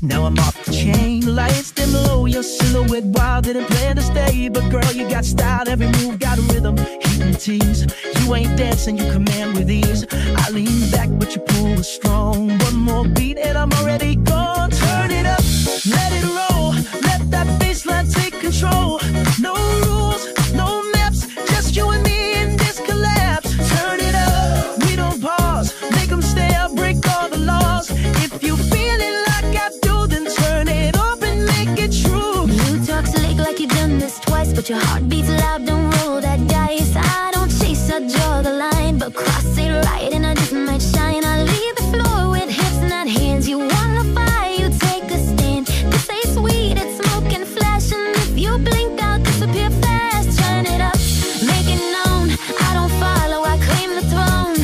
Now I'm off the chain, lights dim low, your silhouette wild, didn't plan to stay. But girl, you got style, every move got a rhythm, heat and tease. You ain't dancing, you command with ease. I lean back, but your pull is strong. One more beat and I'm already gone. Turn it up, let it roll, let that bassline take control. No rules, no maps, just you and me in this collapse. Turn it up, we don't pause, make them stay up, break all the laws. If you feel it like I do, then turn it up and make it true. You talk slick like you've done this twice, but your heart beats loud, don't roll that dice. I don't chase, I draw the line, but cross it right and I just might shine. I leave the floor with hips, not hands. You wanna fight, you take a stand. This ain't sweet, it's smoke and flash, and if you blink, I'll disappear fast. Turn it up, make it known, I don't follow, I claim the throne.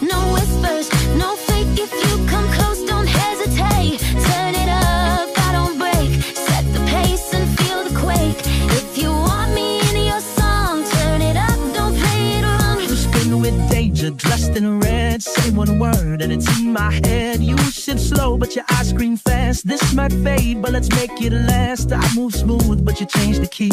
No whispers, no fake, if you come close, don't hesitate. Turn it up, I don't break, set the pace and feel the quake. If you want me in your song, turn it up, don't play it wrong. You spin with danger, dressed in red. Say one word and it's in my head. You sit slow, but your eyes scream fast. This might fade, but let's make it last. I move smooth, but you change the key.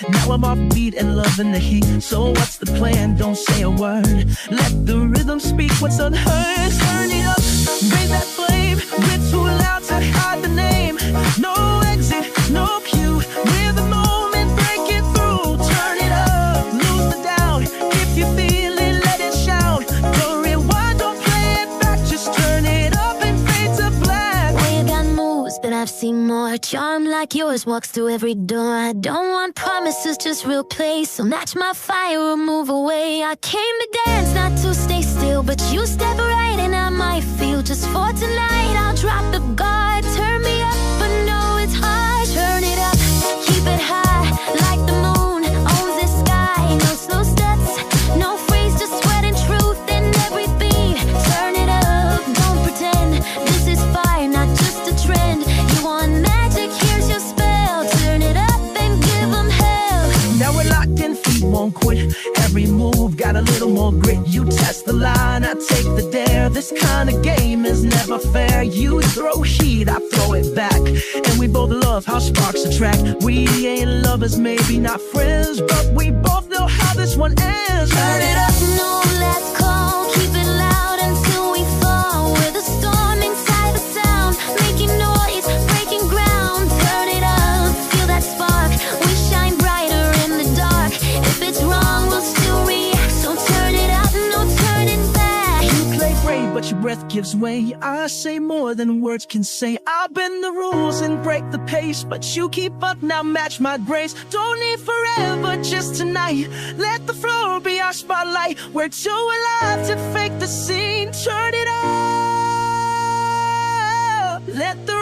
Now I'm off beat and loving the heat. So what's the plan? Don't say a word. Let the rhythm speak what's unheard. Turn it up, raise that flame. We're too loud to hide the name. No exit, no cue. We're the moment, break it through. Turn it up, lose the doubt. If you feel it, let it shout. Don't rewind, don't play it back. Just turn it up and fade to black. Well, you got moves, but I've seen more. Charm like yours walks through every door. I don't want promises, just real play. So match my fire or move away. I came to dance, not to stay still, but you step right and I might feel. Just for tonight, I'll drop the guard. Turn me up, but no, it's hard. Turn it up, keep it high, like the moon owns the sky. No slow steps, no freeze, just sweat and truth in every beat. Turn it up, don't pretend this is fire, not just a trend. You want magic, here's your spell. Turn it up and give them hell. Now we're locked in, feet won't quit. Every move got a little more grit. You test the line, I take the dare. This kind of game is never fair. You throw heat, I throw it back. And we both love how sparks attract. We ain't lovers, maybe not friends, but we both know how this one ends. Turn it up. No last call, keep it loud until we fall. We're the storm inside the sound, making noise, breaking ground. Turn it up, feel that spark. We shine brighter in the dark. If it's wrong, we'll still react. So turn it up, no turning back. You play brave, but your breath gives way. I say more than words can say. I'll bend the rules and break the pace, but you keep up, now match my grace. Don't need forever, just tonight. Let the floor be our spotlight. We're too alive to fake the scene. Turn it up, let the